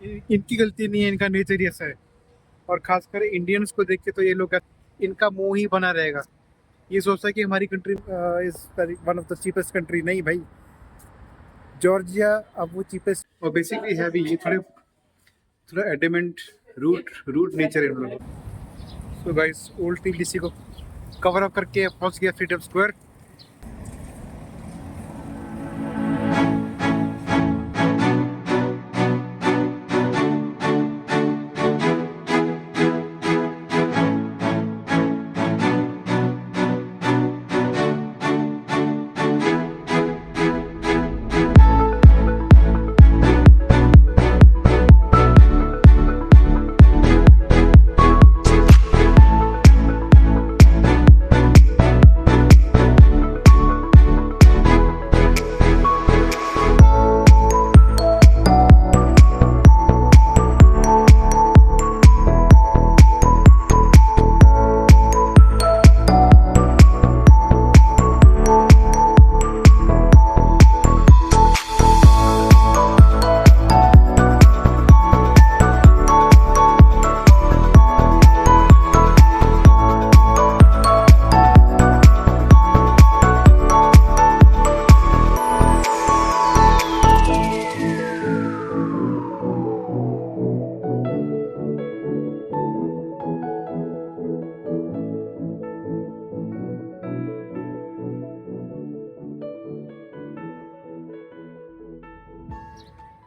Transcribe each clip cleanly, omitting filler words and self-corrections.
इनकी गलती नहीं है, इनका नेचर ही ऐसा है। और खासकर इंडियंस को देख के तो ये लोग इनका मुंह ही बना रहेगा। ये सोचता है कि हमारी country is one of the cheapest country. नहीं भाई, जॉर्जिया अब वो चीपेस्ट और बेसिकली है भी। ये थोड़े थोड़ा एडमेंट रूट रूट नेचर है इन लोगों का। सो गाइस, ओल्ड टीबीसी को कवर अप करके पहुंच गया freedom square.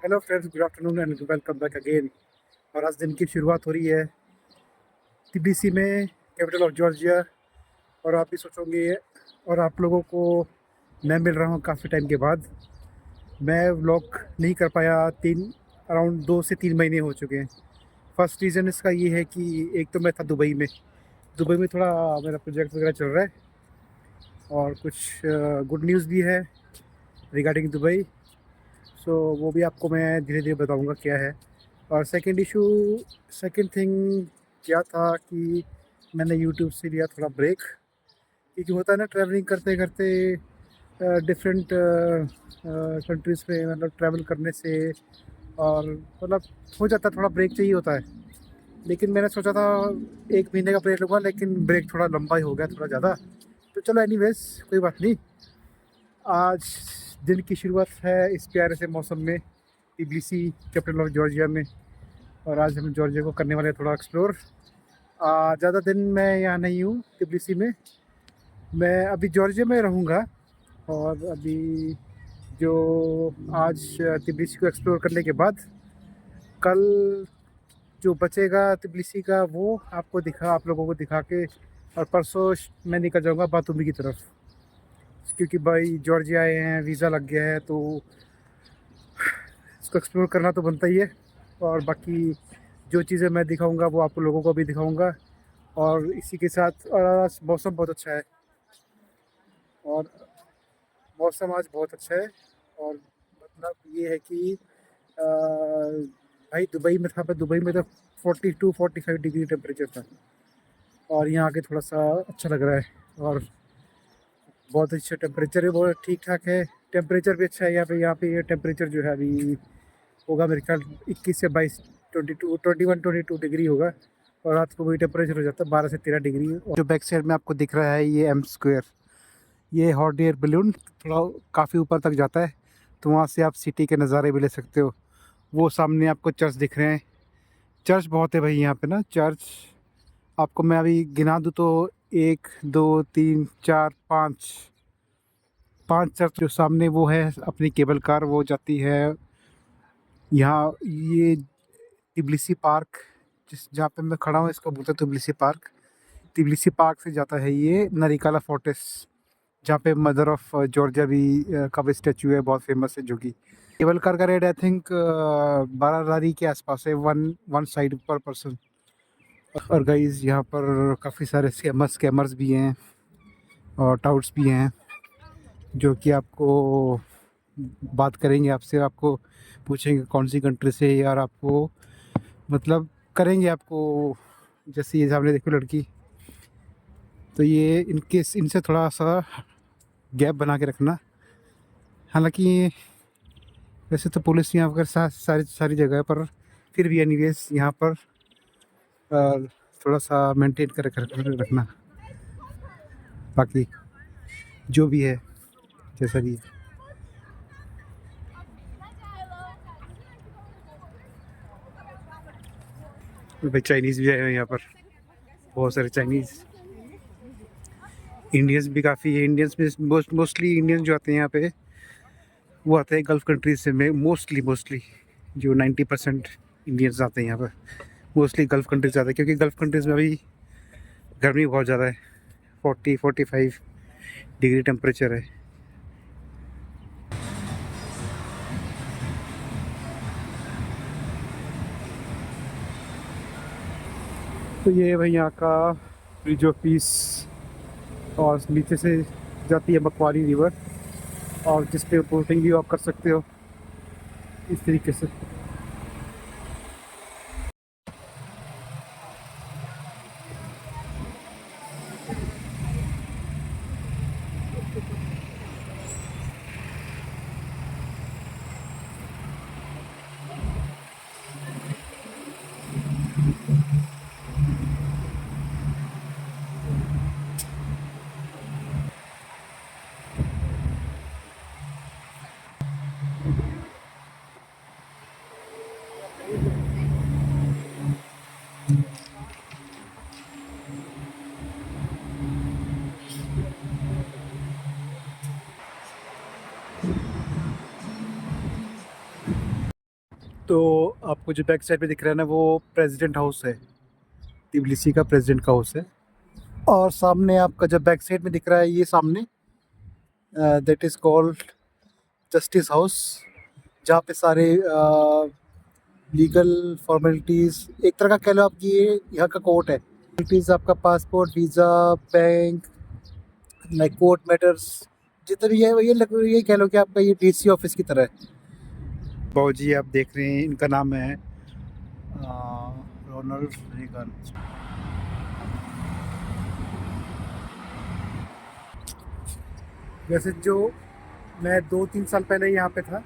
Hello friends, good afternoon and welcome back again. और आज दिन की शुरुआत हो रही है टीबीसी में, कैपिटल ऑफ जॉर्जिया। और आप भी सोचोगे और आप लोगों को मैं मिल रहा हूँ काफ़ी टाइम के बाद। मैं व्लॉग नहीं कर पाया, अराउंड 2 से 3 महीने हो चुके हैं। फर्स्ट रीज़न इसका ये है कि एक तो मैं था दुबई में थोड़ा मेरा प्रोजेक्ट वगैरह चल रहा है और कुछ गुड न्यूज़ भी है रिगार्डिंग दुबई। सो वो भी आपको मैं धीरे धीरे बताऊंगा क्या है। और सेकंड थिंग क्या था कि मैंने यूट्यूब से लिया थोड़ा ब्रेक, क्योंकि होता है ना ट्रैवलिंग करते करते डिफरेंट कंट्रीज़ पे मतलब ट्रैवल करने से, और मतलब हो जाता है थोड़ा ब्रेक चाहिए होता है। लेकिन मैंने सोचा था 1 महीने का ब्रेक लूँगा, लेकिन ब्रेक थोड़ा लंबा ही हो गया, थोड़ा ज़्यादा। तो चलो एनीवेज, कोई बात नहीं। आज दिन की शुरुआत है इस प्यारे से मौसम में, टीबीसी कैपिटल ऑफ जॉर्जिया में। और आज हम जॉर्जिया को करने वाले हैं थोड़ा एक्सप्लोर। ज़्यादा दिन मैं यहाँ नहीं हूँ टीबीसी में, मैं अभी जॉर्जिया में रहूँगा। और अभी जो आज टीबीसी को एक्सप्लोर करने के बाद कल जो बचेगा तबिलिसी का वो आप लोगों को दिखा के, और परसों मैं निकल जाऊँगा बातूमी की तरफ, क्योंकि भाई जॉर्जिया आए हैं, वीज़ा लग गया है, तो इसको एक्सप्लोर करना तो बनता ही है। और बाकी जो चीज़ें मैं दिखाऊंगा वो आप लोगों को भी दिखाऊंगा। और इसी के साथ और आज मौसम बहुत अच्छा है, और मौसम आज बहुत अच्छा है। और मतलब ये है कि भाई दुबई में था, मैं दुबई में तो 42-45 डिग्री टेम्परेचर था, और यहाँ आके थोड़ा सा अच्छा लग रहा है। और बहुत अच्छा टेम्परेचर है, बहुत ठीक ठाक है। टेम्परेचर भी अच्छा है यहाँ पे ये टेम्परेचर जो है अभी होगा मेरे ख्याल 21 से 22, 21-22 डिग्री होगा। और रात को वही टेम्परेचर हो जाता है 12 से 13 डिग्री। और जो बैक साइड में आपको दिख रहा है ये एम स्क्वायर, ये हॉट एयर बलून थोड़ा काफ़ी ऊपर तक जाता है, तो वहाँ से आप सिटी के नज़ारे भी ले सकते हो। वो सामने आपको चर्च दिख रहे हैं, चर्च बहुत है भाई यहाँ पे ना। चर्च आपको मैं अभी गिना दूँ तो 1, 2, 3, 4, 5 5 चर्च। जो सामने वो है अपनी केबल कार, वो जाती है यहाँ। ये तिबलिसी पार्क, जहाँ पे मैं खड़ा हूँ इसको बोलते हैं तिबलिसी पार्क। तिबलिसी पार्क से जाता है ये नरिकाला फोर्ट्रेस, जहाँ पे मदर ऑफ जॉर्जिया भी का भी स्टैचू है, बहुत फेमस है। जो कि केबल कार का रेट आई थिंक 12 लारी के आसपास है, वन साइड पर पर्सन। और गाइज यहाँ पर काफ़ी सारे स्कैमर्स भी हैं और टाउट्स भी हैं, जो कि आपको बात करेंगे आपसे, आपको पूछेंगे कौन सी कंट्री से, यार आपको मतलब करेंगे आपको। जैसे ये सामने देखो लड़की, तो ये इनसे थोड़ा सा गैप बना के रखना। हालांकि वैसे तो पुलिस यहाँ पर सारी जगह पर फिर भी एनीवेज यहाँ पर थोड़ा सा मेंटेन कर रखना, बाकी जो भी है जैसा भी है। भाई चाइनीज़ भी आए हैं यहाँ पर, बहुत सारे चाइनीज़। इंडियंस भी काफ़ी है, इंडियंस में मोस्टली इंडियन जो आते हैं यहाँ पे वो आते हैं गल्फ़ कंट्रीज से। में मोस्टली जो 90% इंडियंस आते हैं यहाँ पर मोस्टली गल्फ़ कंट्रीज आते हैं, क्योंकि गल्फ़ कंट्रीज़ में अभी गर्मी बहुत ज़्यादा है, 40-45 डिग्री टेम्परेचर है। तो ये भाई यहाँ का ब्रिज ऑफ पीस, और नीचे से जाती है मकवारी रिवर, और जिस पे बोटिंग भी आप कर सकते हो इस तरीके से। तो आपको जो बैक साइड पे दिख रहा है ना, वो प्रेसिडेंट हाउस है, तिबिलिसी का प्रेसिडेंट का हाउस है। और सामने आपका जब बैक साइड में दिख रहा है, ये सामने that is called justice house, जहाँ पे सारे लीगल फॉर्मेलिटीज़, एक तरह का कह लो आपकी, ये यहाँ का कोर्ट है। फॉर्मेलिटीज़ आपका passport, visa, bank, like court matters जितना भी है, ये कह लो कि आपका ये डीसी ऑफिस की तरह है। बाबूजी आप देख रहे हैं, इनका नाम है रोनाल्ड रेगन। वैसे जो मैं 2-3 साल पहले यहाँ पे था,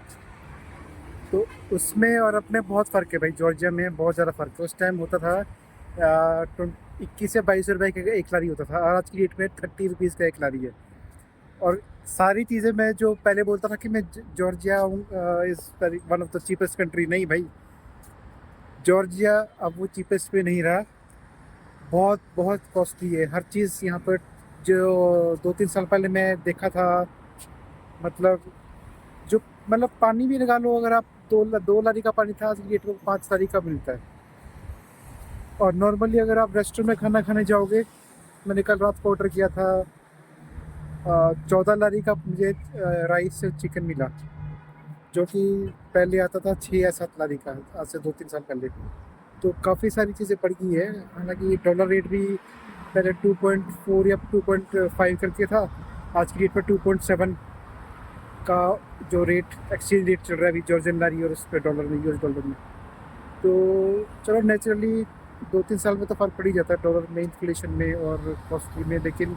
तो उसमें और अपने बहुत फ़र्क है भाई। जॉर्जिया में बहुत ज़्यादा फ़र्क है। उस टाइम होता था 21 से 22 रुपये का एक लारी होता था, और आज की डेट में 30 रुपीज़ का एक लारी है। और सारी चीज़ें, मैं जो पहले बोलता था कि मैं Georgia is one of the cheapest country, नहीं भाई, जॉर्जिया अब वो चीपेस्ट पे नहीं रहा, बहुत बहुत कॉस्टली है हर चीज़ यहाँ पर। जो 2-3 साल पहले मैं देखा था, मतलब जो मतलब पानी भी लगा लो, अगर आप 2 लारी का पानी था, आज की डेट में 5 लारी का मिलता है। और नॉर्मली अगर आप रेस्टोरेंट में खाना खाने जाओगे, मैंने कल रात को ऑर्डर किया था, 14 लारी का मुझे राइस से चिकन मिला, जो कि पहले आता था 6 या 7 लारी का, आज से 2-3 साल पहले। तो काफ़ी सारी चीज़ें बढ़ गई है। हालांकि डॉलर रेट भी पहले 2.4 या 2.5 करके था, आज की डेट पर 2.7 का जो रेट, एक्सचेंज रेट चल रहा है अभी जॉर्जियन लारी और उस पर डॉलर में, यूएस डॉलर में। तो चलो नेचुरली 2-3 साल में तो फ़र्क पड़ ही जाता है डॉलर में, इन्फ्लेशन में और कॉस्टली में। लेकिन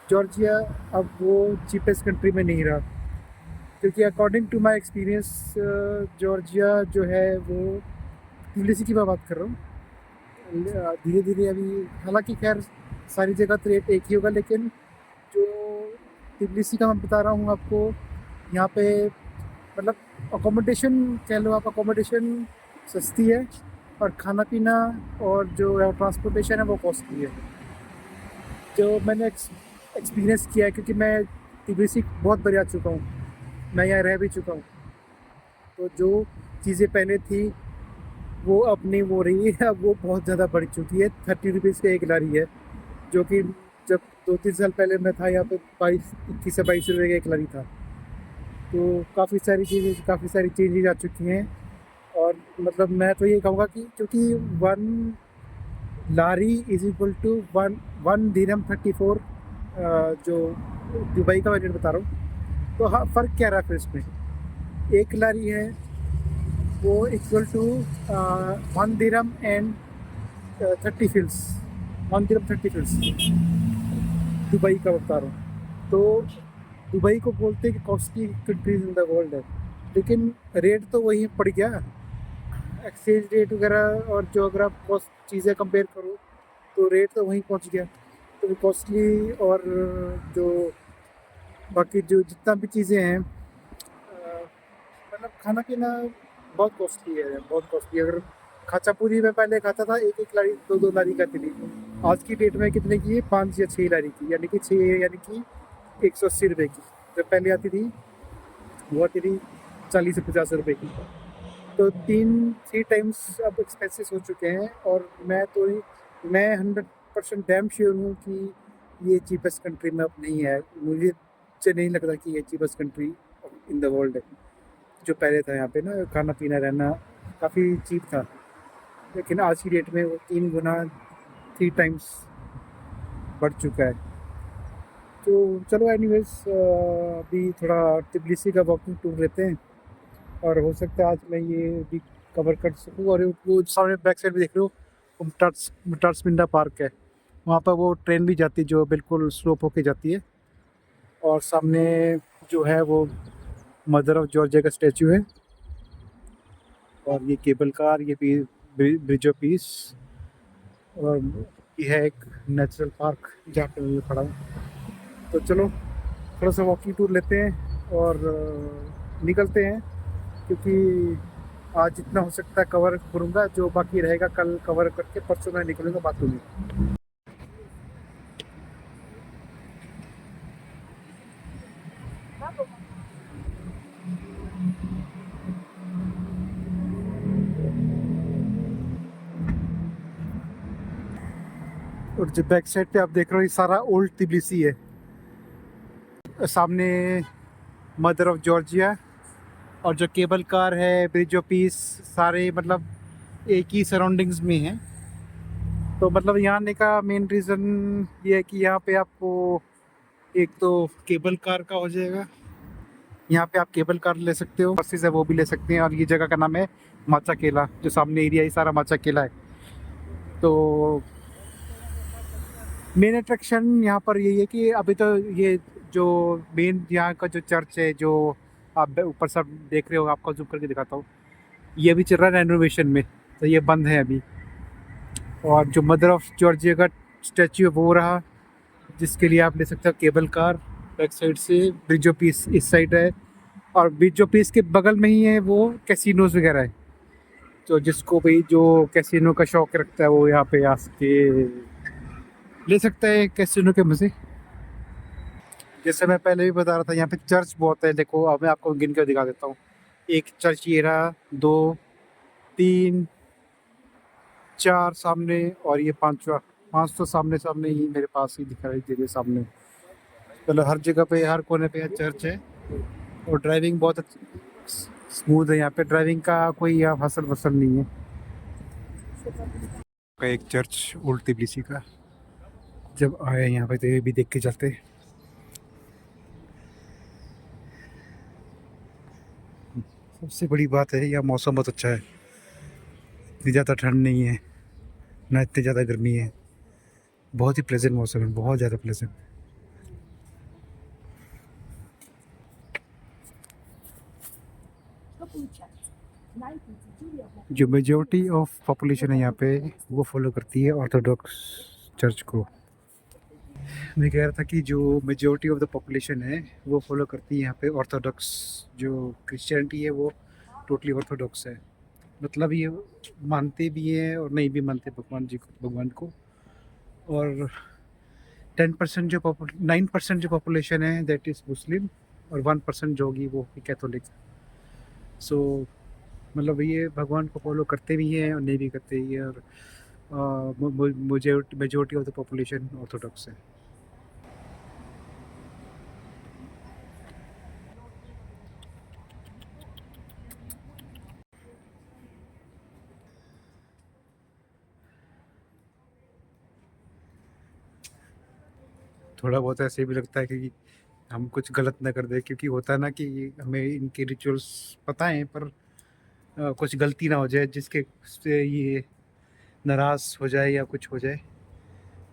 जॉर्जिया अब वो चीपेस्ट कंट्री में नहीं रहा, क्योंकि according to my experience Georgia जो है वो, तिबिलिसी की मैं बात कर रहा हूँ, धीरे धीरे अभी, हालांकि खैर सारी जगह तो रेट एक ही होगा, लेकिन जो तिबिलिसी का मैं बता रहा हूँ आपको, यहाँ पे मतलब अकोमोडेशन कह लो आप, अकोमोडेशन सस्ती है, और खाना पीना और जो ट्रांसपोर्टेशन है वो कॉस्टली है। जो मैंने एक्सपीरियंस किया है, क्योंकि मैं तिबिलिसी बहुत बार आ चुका हूँ, मैं यहाँ रह भी चुका हूँ। तो जो चीज़ें पहले थी वो अब नहीं हो रही है, अब वो बहुत ज़्यादा बढ़ चुकी है। 30 रुपीज़ का एक लारी है, जो कि जब 2-3 साल पहले मैं था यहाँ पे 21 से 22 रुपये का एक लारी था। तो काफ़ी सारी चेंजेज आ चुकी हैं। और मतलब मैं तो ये कहूँगा कि क्योंकि 1 लारी इज़ इक्वल टू 1 दिरहम 34, जो दुबई का मैं रेट बता रहा हूँ। तो हाँ, फ़र्क क्या रहा फिर इसमें, एक लारी है वो इक्वल टू 1 दिरहम एंड 30 फिल्स, 1 दिरहम 30 फिल्स, दुबई का बता रहा हूँ। तो दुबई को बोलते हैं कि costly countries in the world है, लेकिन रेट तो वही पड़ गया। एक्सचेंज रेट वगैरह और जो अगर आप कॉस्ट चीज़ें कंपेयर करो तो रेट तो वहीं पहुंच गया। तो कॉस्टली और जो बाकी जो जितना भी चीज़ें हैं मतलब खाना पीना बहुत कॉस्टली है, बहुत कॉस्टली। अगर खाचापुरी में पहले खाता था एक एक लारी दो दो लारी खाती थी, आज की डेट में कितने की है, 5 या 6 लारी की, यानी कि 6 यानी कि 180 रुपये की। जब पहले आती थी वो आती थी 40 से 50 रुपये की। तो 3 टाइम्स अब एक्सपेंसेस हो चुके हैं। और मैं 100% डैम श्योर हूँ कि ये चीपेस्ट कंट्री में अब नहीं है। मुझे नहीं लगता कि ये cheapest country in the world है। जो पहले था यहाँ पे ना खाना पीना रहना काफ़ी चीप था, लेकिन आज की डेट में वो 3 गुना 3 टाइम्स बढ़ चुका है। तो चलो एनीवेज अभी थोड़ा तिबलिसी का वॉकिंग टूर लेते हैं, और हो सकता है आज मैं ये भी कवर कर सकूँ। और वो सामने बैक साइड में देख रहे हो मुटार्स मिंडा पार्क है, वहाँ पर वो ट्रेन भी जाती है जो बिल्कुल स्लोप होके जाती है। और सामने जो है वो मदर ऑफ जॉर्जिया का स्टैचू है, और ये केबल कार, ये भी ब्रिज ऑफ पीस, और ये है एक नेचुरल पार्क जहाँ पे मैं खड़ा हूँ। तो चलो थोड़ा सा वॉकिंग टूर लेते हैं और निकलते हैं, क्योंकि आज जितना हो सकता है कवर करूँगा, जो बाकी रहेगा कल कवर करके परसों मैं निकलूँगा बातों में। और जो बैक साइड पे आप देख रहे हो ये सारा ओल्ड तिबलिसी है। सामने मदर ऑफ जॉर्जिया और जो केबल कार है, ब्रिज ऑफ पीस, सारे मतलब एक ही सराउंडिंग्स में हैं। तो मतलब यहाँ आने का मेन रीज़न ये है कि यहाँ पे आपको एक तो केबल कार का हो जाएगा, यहाँ पे आप केबल कार ले सकते हो, बसेस है वो भी ले सकते हैं। और ये जगह का नाम है माचा केला, जो सामने एरिया है सारा माचा केला है। तो मेन अट्रैक्शन यहाँ पर यही है कि अभी तो ये जो मेन यहाँ का जो चर्च है, जो आप ऊपर सब देख रहे हो, आपको जूम करके दिखाता हूँ, ये अभी चल रहा है रेनोवेशन में, तो ये बंद है अभी। और जो मदर ऑफ जॉर्जिया का स्टैचू है वो रहा, जिसके लिए आप ले सकते हो केबल कार। बैक साइड से ब्रिज ऑफ पीस इस साइड है, और ब्रिज ऑफ पीस के बगल में ही है वो कैसीनोज वगैरह है। तो जिसको भाई जो कैसीनो का शौक रखता है वो यहाँ पे आ के ले सकता है कैसीनो के मज़े। जैसे मैं पहले भी बता रहा था, यहाँ पे चर्च बहुत है। देखो अब मैं आपको गिन कर दिखा देता हूँ। एक चर्च ये रहा, 2, 3, 4 सामने, और ये पांचवा। 5 तो सामने सामने ही मेरे पास ही दिखाई दे रहे सामने। मतलब हर जगह पे, हर कोने पे चर्च है। और ड्राइविंग बहुत स्मूथ है यहाँ पे, ड्राइविंग का कोई यहाँ फसल वसल नहीं है। का एक चर्च ओल्ड तिबलिसी का, जब आए यहाँ पे तो ये भी देख के चलते। सबसे बड़ी बात है यहाँ मौसम बहुत अच्छा है, इतनी ज़्यादा ठंड नहीं है ना इतनी ज़्यादा गर्मी है, बहुत ही प्लेजेंट मौसम है, बहुत ज़्यादा प्लेजेंट। जो मेजोरिटी ऑफ पॉपुलेशन है यहाँ पे वो फॉलो करती है ऑर्थोडॉक्स चर्च को। मैं कह रहा था कि जो मेजोरिटी ऑफ द पॉपुलेशन है वो फॉलो करती है यहाँ पे ऑर्थोडॉक्स। जो क्रिश्चियनिटी है वो टोटली ऑर्थोडॉक्स है, मतलब ये मानते भी हैं और नहीं भी मानते भगवान को। और 10% जो 9% जो पॉपुलेशन है दैट इज़ मुस्लिम, और 1% जो होगी वो कैथोलिक। सो मतलब ये भगवान को फॉलो करते भी हैं और नहीं भी करते ही है। और मुझे majority of the population Orthodox है। थोड़ा बहुत ऐसे भी लगता है कि हम कुछ गलत ना कर दे, क्योंकि होता है ना कि हमें इनके रिचुअल्स पता है, पर कुछ गलती ना हो जाए जिसके से ये नाराज़ हो जाए या कुछ हो जाए।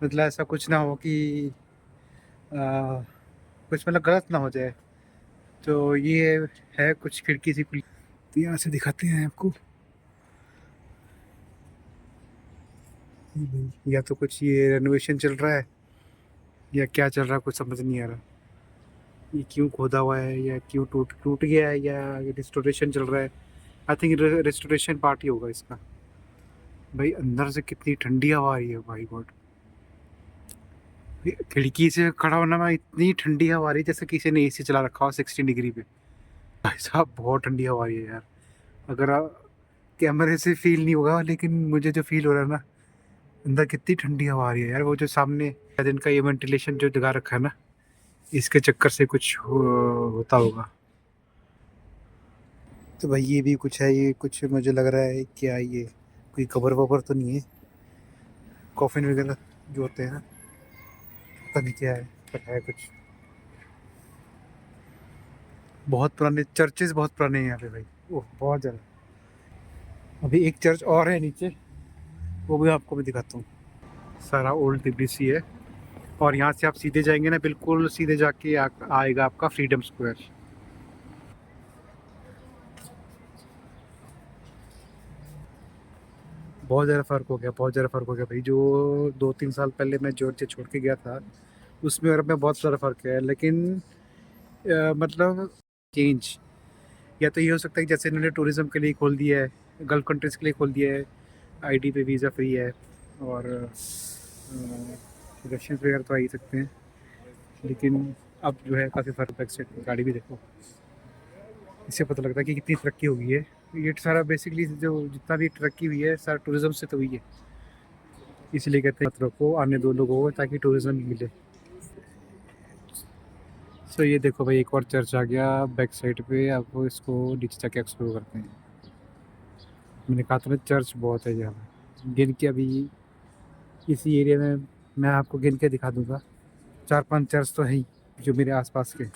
मतलब ऐसा कुछ ना हो कि अ, कुछ मतलब गलत ना हो जाए। तो ये है कुछ खिड़की सी खुली, तो यहाँ से दिखाते हैं आपको। या तो कुछ ये रेनोवेशन चल रहा है या क्या चल रहा है, कुछ समझ नहीं आ रहा। ये क्यों खोदा हुआ है या क्यों टूट टूट गया है या रिस्टोरेशन चल रहा है। आई थिंक रेस्टोरेशन पार्ट ही होगा इसका। भाई अंदर से कितनी ठंडी हवा आ रही है भाई गॉड। खिड़की से खड़ा होना में इतनी ठंडी हवा आ रही है जैसे किसी ने एसी चला रखा हो 60 डिग्री पे। भाई साहब बहुत ठंडी हवा आ रही है यार। अगर कैमरे से फील नहीं होगा लेकिन मुझे जो फील हो रहा है ना, अंदर कितनी ठंडी हवा आ रही है यार। वो जो सामने शायद इनका ये वेंटिलेशन जो जगह रखा है ना, इसके चक्कर से कुछ होता होगा। तो भाई ये भी कुछ है, ये कुछ मुझे लग रहा है क्या ये कोई कबर वबर तो नहीं है, कॉफिन वगैरह जो होते हैं ना, पता नहीं क्या है पर है कुछ। बहुत पुराने चर्चेज, बहुत पुराने हैं यहाँ पे भाई। ओह बहुत ज़्यादा। अभी एक चर्च और है नीचे, वो भी आपको मैं दिखाता हूँ। सारा ओल्ड तिब्लिसी है और यहाँ से आप सीधे जाएंगे ना, बिल्कुल सीधे जाके आएगा आपका फ्रीडम स्क्वायर। बहुत ज़्यादा फ़र्क हो गया, बहुत ज़्यादा फ़र्क हो गया भाई। जो 2-3 साल पहले मैं जॉर्जिया छोड़ के गया था उसमें और अब में बहुत ज़्यादा फ़र्क है। लेकिन मतलब चेंज या तो ये हो सकता है कि जैसे इन्होंने टूरिज़्म के लिए खोल दिया है, गल्फ़ कंट्रीज़ के लिए खोल दिया है, आईडी पे वीज़ा फ्री है और रशियंस वगैरह तो आ ही सकते हैं। लेकिन अब जो है काफ़ी फ़र्क बैक साइड में गाड़ी भी देखो, इससे पता लगता है कि कितनी तरक्की हो गई है। ये सारा बेसिकली जो जितना भी तरक्की हुई है सारा टूरिज़्म से तो हुई है। इसलिए कहते हैं मत रखो, आने दो लोगों को ताकि टूरिज़्म मिले। सो ये देखो भाई एक और चर्च आ गया बैक साइड पे। अब वो इसको नीचे जाके एक्सप्लोर करते हैं। मैंने कहा था ना चर्च बहुत है यहाँ पे। गिन के अभी इसी एरिया में मैं आपको गिन के दिखा दूंगा, 4-5 चर्च तो हैं ही जो मेरे आसपास के।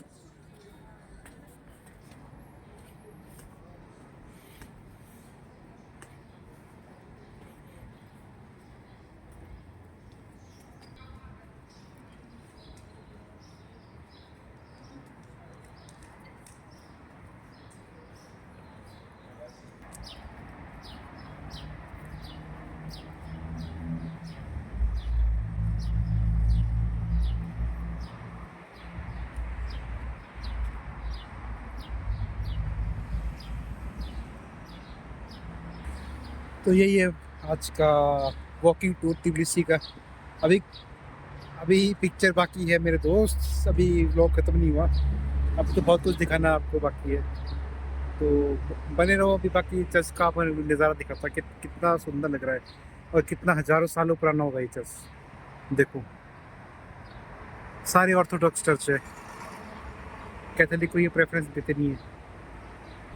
तो यही है आज का वॉकिंग टूर तिब्लिसी का। अभी अभी पिक्चर बाकी है मेरे दोस्त, अभी व्लॉग ख़त्म नहीं हुआ। अब तो बहुत कुछ दिखाना आपको बाकी है, तो बने रहो। अभी बाकी चर्च का आपको नज़ारा दिखाता कि कितना सुंदर लग रहा है और कितना हज़ारों सालों पुराना होगा ये चर्च। देखो सारे ऑर्थोडॉक्स चर्च है, कैथोलिक को ये प्रेफरेंस देते नहीं है।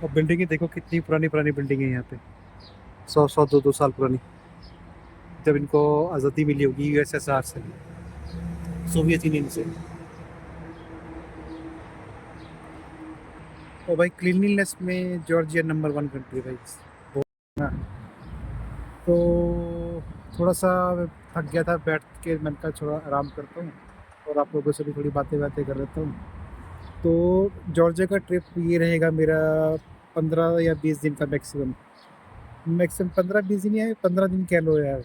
और बिल्डिंगें देखो कितनी पुरानी पुरानी बिल्डिंग है यहाँ पे, 100-100, 2-2 साल पुरानी, जब इनको आज़ादी मिली होगी यूएसएसआर से, सोवियत यूनियन से। और भाई क्लीनलीनेस में जॉर्जिया नंबर 1 कंट्री भाई। बहुत ना, तो थोड़ा सा थक गया था बैठ के, मैंने कहा थोड़ा आराम करता हूँ और आप लोगों से भी थोड़ी बातें बातें कर लेता हूँ। तो जॉर्जिया का ट्रिप ये रहेगा मेरा 15 या 20 दिन का मैक्सिमम। मैक्सिमम 15-20 दिन या 15 दिन कह लो यार,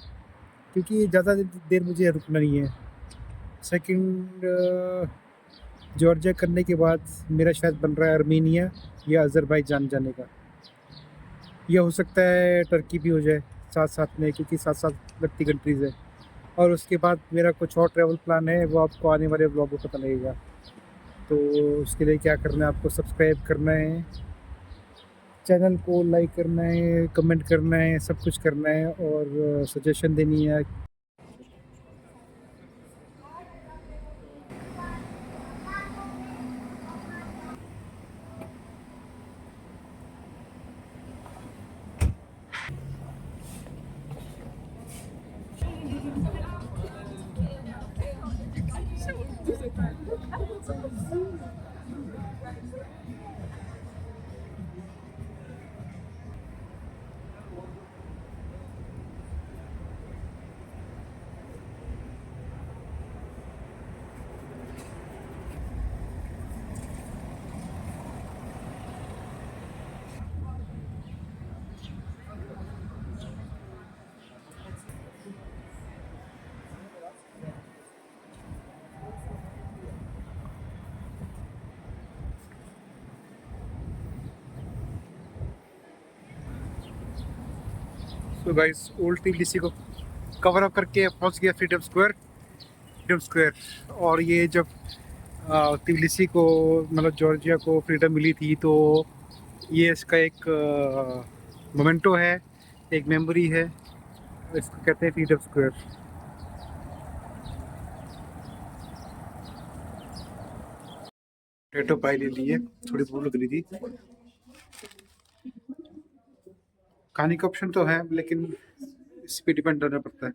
क्योंकि ज़्यादा देर मुझे रुकना नहीं है। सेकंड जॉर्जिया करने के बाद मेरा शायद बन रहा है आर्मीनिया या अज़रबैजान जाने का। यह हो सकता है टर्की भी हो जाए साथ साथ में, क्योंकि साथ साथ लगती कंट्रीज़ है। और उसके बाद मेरा कुछ और ट्रैवल प्लान है, वो आपको आने वाले ब्लॉग में पता लगेगा। तो उसके लिए क्या करना है, आपको सब्सक्राइब करना है, चैनल को लाइक करना है, कमेंट करना है, सब कुछ करना है और सजेशन देनी है। तो गाइस ओल्ड तबिलिसी को कवर अप करके पहुंच गया फ्रीडम स्क्वायर। और ये जब तबिलिसी को मतलब जॉर्जिया को फ्रीडम मिली थी तो ये इसका एक मोमेंटो है, एक मेमोरी है, इसको कहते हैं फ्रीडम स्क्वायर। पोटैटो पाई ले लिए, थोड़ी भूख लग रही थी। खाने का ऑप्शन तो है लेकिन इस पे डिपेंड करना पड़ता है,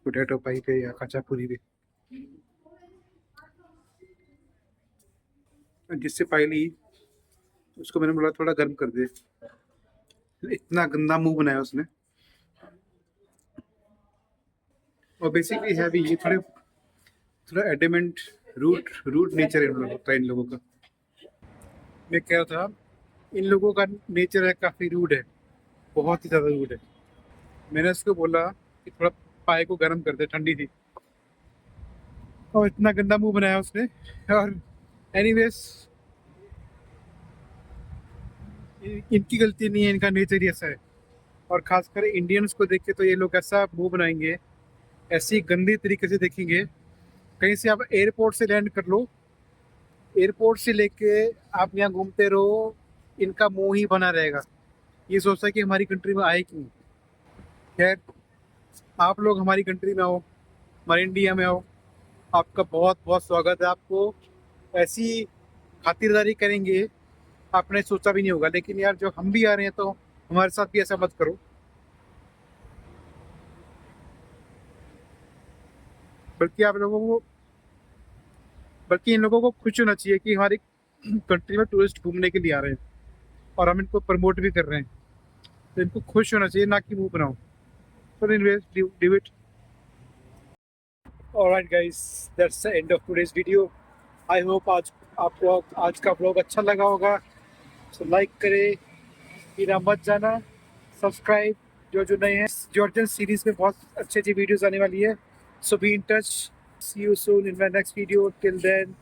पोटैटो पाई पे या कच्चा पूरी पे। जिससे पाई ली उसको मैंने बोला थोड़ा गर्म कर दे, इतना गंदा मुंह बनाया उसने। और बेसिकली है भी ये थोड़े थोड़ा एडमेंट रूट नेचर होता है इन लोगों का। मैं कह रहा था इन लोगों का नेचर है काफ़ी रूड है, बहुत ही ज़्यादा रूड है। मैंने उसको बोला कि थोड़ा पाए को गर्म कर दे, ठंडी थी, और इतना गंदा मुंह बनाया उसने। और एनीवेज इनकी गलती नहीं है, इनका नेचर ही ऐसा है। और खासकर इंडियंस को देख के तो ये लोग ऐसा मुंह बनाएंगे, ऐसी गंदी तरीके से देखेंगे। कहीं से आप एयरपोर्ट से लैंड कर लो, एयरपोर्ट से लेके आप यहाँ घूमते रहो, इनका मुंह ही बना रहेगा। ये सोचता है कि हमारी कंट्री में आए क्यों। खैर, आप लोग हमारी कंट्री में आओ, हमारे इंडिया में आओ, आपका बहुत बहुत स्वागत है। आपको ऐसी खातिरदारी करेंगे आपने सोचा भी नहीं होगा। लेकिन यार जो हम भी आ रहे हैं तो हमारे साथ भी ऐसा मत करो। बल्कि आप लोगों को बल्कि इन लोगों को खुश होना चाहिए कि हमारी कंट्री में टूरिस्ट घूमने के लिए आ रहे हैं और हम इनको प्रमोट भी कर रहे हैं। तो इनको खुश होना चाहिए, ना कि मुंह बनाओ। So anyways, leave it. Alright guys, that's the end of today's video. I hope आज आपको आज का ब्लॉग अच्छा लगा होगा। So लाइक करें, बिना मत जाना, सब्सक्राइब जो जो नए हैं। जॉर्जियन सीरीज में बहुत अच्छी अच्छी वीडियोस आने वाली है। So be in touch. See you soon in my next video. Till then,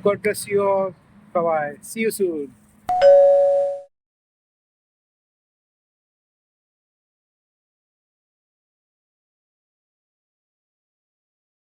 God bless you all. Bye bye. See you soon.